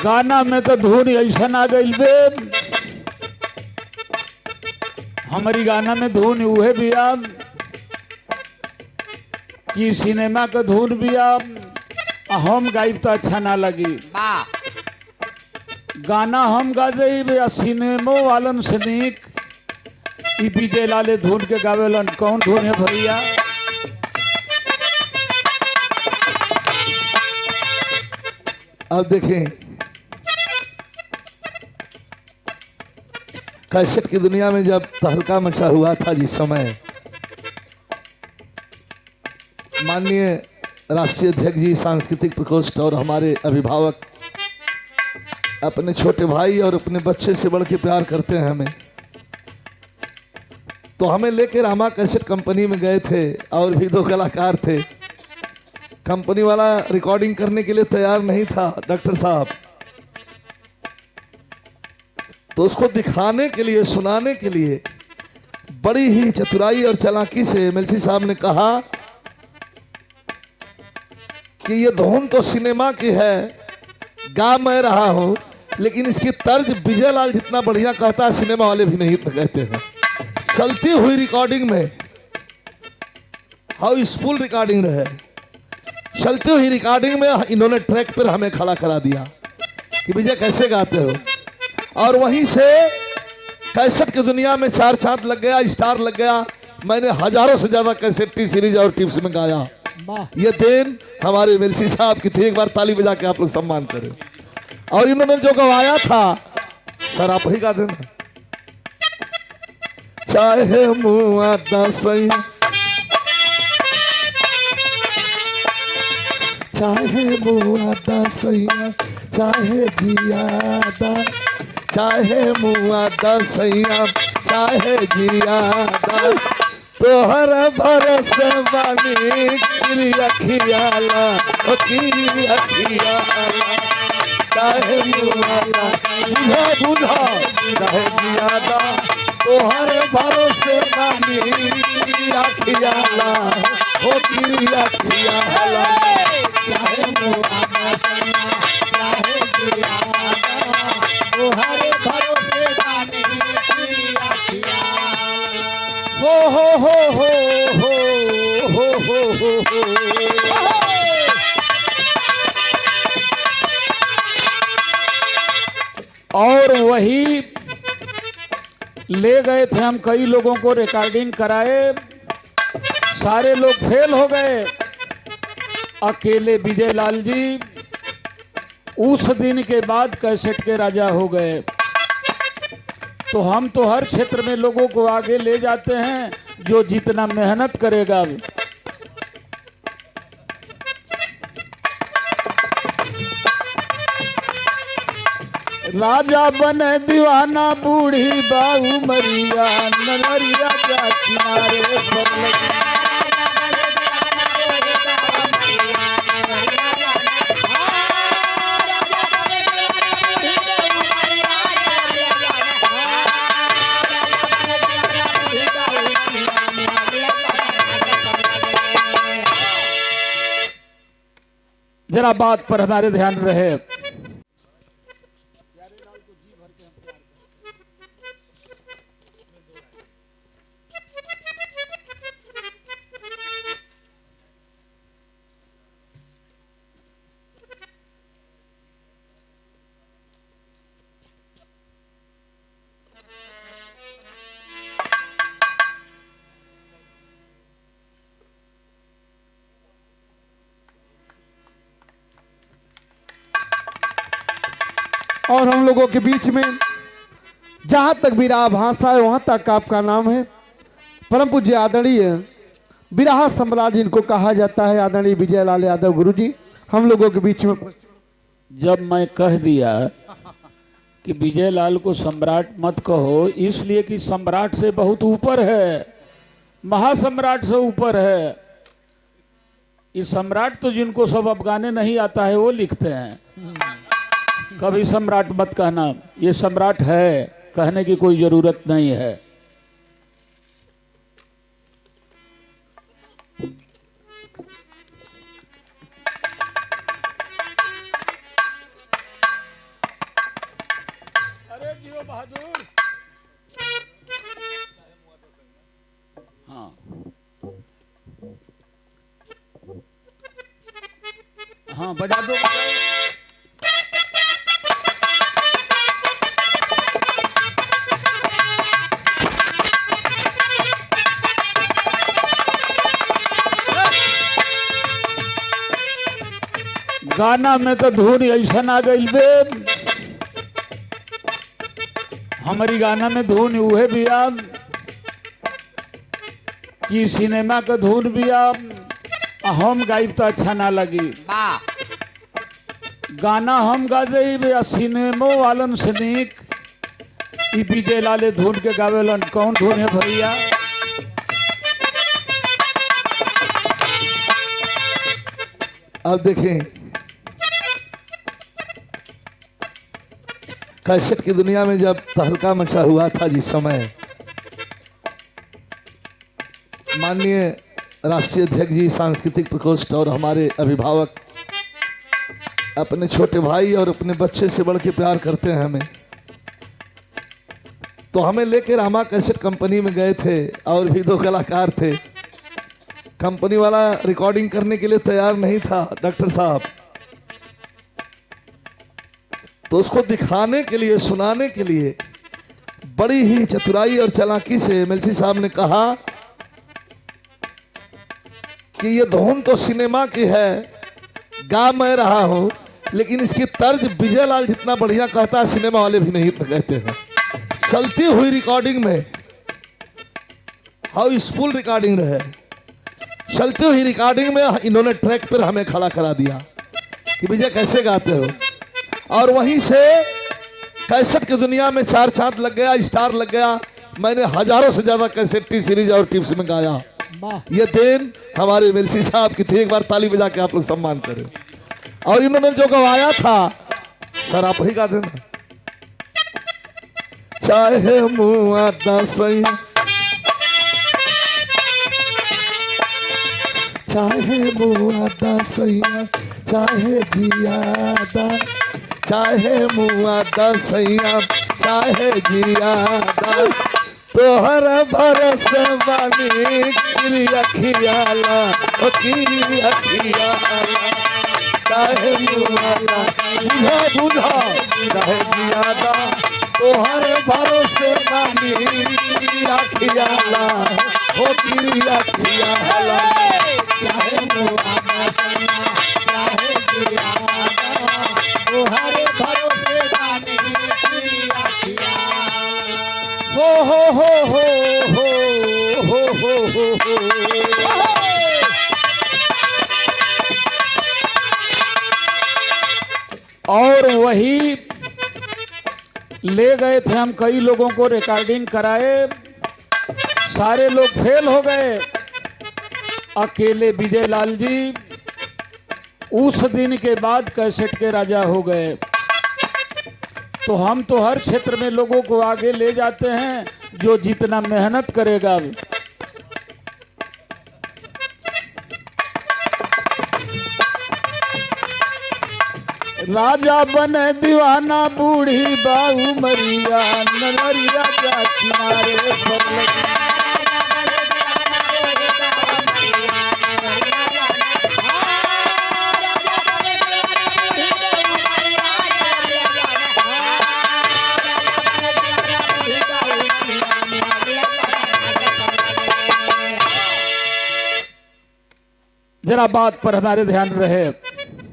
गाना में तो धुन ऐसा आ गई बे, हमारी गाना में धुन उहे भी अब कि सिनेमा का धुन भी अब हम गाइब तो अच्छा ना लगी। गाना हम गा दे सिनेमो वालन से निक ई विजय लाले धुन के गावेलन। कौन धुन है भैया? अब देखें, कैसेट की दुनिया में जब तहलका मचा हुआ था जिस समय, माननीय राष्ट्रीय अध्यक्ष जी, सांस्कृतिक प्रकोष्ठ और हमारे अभिभावक अपने छोटे भाई और अपने बच्चे से बढ़ के प्यार करते हैं हमें, तो हमें लेकर रामा कैसेट कंपनी में गए थे और भी 2 कलाकार थे। कंपनी वाला रिकॉर्डिंग करने के लिए तैयार नहीं था डॉक्टर साहब, तो उसको दिखाने के लिए, सुनाने के लिए बड़ी ही चतुराई और चालाकी से एमएलसी साहब ने कहा कि ये धुन तो सिनेमा की है, गा मैं रहा हूं, लेकिन इसकी तर्ज विजय लाल जितना बढ़िया कहता है सिनेमा वाले भी नहीं तो कहते हैं। चलती हुई रिकॉर्डिंग में हाउ स्पूल रिकॉर्डिंग रहे, चलती हुई रिकॉर्डिंग में इन्होंने ट्रैक पर हमें खड़ा करा दिया कि विजय कैसे गाते हो, और वहीं से कैसेट की दुनिया में 4 चांद लग गया, स्टार लग गया। मैंने हजारों से ज्यादा कैसेट टी सीरीज और टिप्स में गाया। ये देन हमारे एमएलसी साहब की थी। एक बार ताली बजा के आप लोग सम्मान करें। और इन्होंने जो गवाया था सर आप ही गा देना। चाहे मुआ दसई, चाहे मुआ दसैया, चाहे जियादा, चाहे मुआ दसैया, चाहे जियादा, तोहर भरोसे बानी किरी अखियाला, ओ किरी अखियाला, चाहे मुआ दसैया, बुझा चाहे जियादा, तोहर भरोसे बानी किरी अखियाला, ओ किरी अखियाला, चाहे मुआ दसैया, चाहे जियादा, तोहर भरोसे बानी किरी अखियाला। हो हो हो हो हो हो हो हो। और वही ले गए थे हम, कई लोगों को रिकॉर्डिंग कराए, सारे लोग फेल हो गए, अकेले विजय लाल जी उस दिन के बाद कैसेट के राजा हो गए। तो हम तो हर क्षेत्र में लोगों को आगे ले जाते हैं, जो जितना मेहनत करेगा। राजा बने दीवाना बूढ़ी बाऊ मरिया, नरिया जा किनारे पर लगी। जरा बात पर हमारे ध्यान रहे। और हम लोगों के बीच में जहाँ तक विराह भाषा है वहाँ तक आपका नाम है। परम पूज्य आदरणीय विराह सम्राट जिनको कहा जाता है, आदरणीय विजय लाल यादव गुरु जी हम लोगों के बीच में। जब मैं कह दिया कि विजय लाल को सम्राट मत कहो, इसलिए कि सम्राट से बहुत ऊपर है, महासम्राट से ऊपर है। इस सम्राट तो जिनको सब अब गाने नहीं आता है वो लिखते हैं। कभी सम्राट मत कहना, ये सम्राट है, कहने की कोई जरूरत नहीं है। हाँ बजा दो। गाना में तो धुन ऐसा आ गई बे, हमारी गाना में धुन उहे बिया कि सिनेमा का धुन बिया, हम गाइब तो अच्छा ना लगी। गाना हम गा दे सिनेमो वालन से निक ई विजय लाले धुन के गावेलन। कौन धुन है भैया? अब देखें, कैसेट की दुनिया में जब तहलका मचा हुआ था जिस समय, माननीय राष्ट्रीय अध्यक्ष जी सांस्कृतिक प्रकोष्ठ और हमारे अभिभावक अपने छोटे भाई और अपने बच्चे से बढ़ के प्यार करते हैं हमें, तो हमें लेकर रामा कैसेट कंपनी में गए थे और भी दो कलाकार थे। कंपनी वाला रिकॉर्डिंग करने के लिए तैयार नहीं था डॉक्टर साहब, तो उसको दिखाने के लिए, सुनाने के लिए बड़ी ही चतुराई और चालाकी से एमएलसी साहब ने कहा कि ये धुन तो सिनेमा की है, गा मैं रहा हूं, लेकिन इसकी तर्ज विजय लाल जितना बढ़िया कहता है सिनेमा वाले भी नहीं इतना कहते हैं। चलती हुई रिकॉर्डिंग में हाउसफुल रिकॉर्डिंग रहे, चलती हुई रिकॉर्डिंग में इन्होंने ट्रैक पर हमें खड़ा करा दिया कि विजय कैसे गाते हो, और वहीं से कैसेट की दुनिया में चार चांद लग गया, स्टार लग गया। मैंने हजारों से ज्यादा कैसेट टी सीरीज और टिप्स में गाया। ये देन हमारे एमएलसी साहब की थी। एक बार ताली बजा के आप लोग सम्मान करें। और इन्होंने जो गवाया था, सर आप ही गा देना। चाहे मुआ दसई, चाहे मुआ दसैया, चाहे जियादा, चाहे मुआ दसैया, चाहे जियादा, तोहर भरोसे बानी किरिया खियाला, ओ किरिया खियाला, चाहे मुआ दसैया, बुझा चाहे जियादा, तोहर भरोसे बानी किरिया खियाला, ओ किरिया खियाला, चाहे मुआ दसैया, चाहे जियादा, तोहर भरोसे बानी किरिया खियाला। हो हो हो हो हो हो हो हो। और वही ले गए थे हम, कई लोगों को रिकॉर्डिंग कराए, सारे लोग फेल हो गए, अकेले विजय लाल जी उस दिन के बाद कैसेट के राजा हो गए। तो हम तो हर क्षेत्र में लोगों को आगे ले जाते हैं, जो जितना मेहनत करेगा। राजा बने दीवाना, बूढ़ी बाऊ मरिया, नरिया जा किनारे पर लगी। जरा बात पर हमारे ध्यान रहे।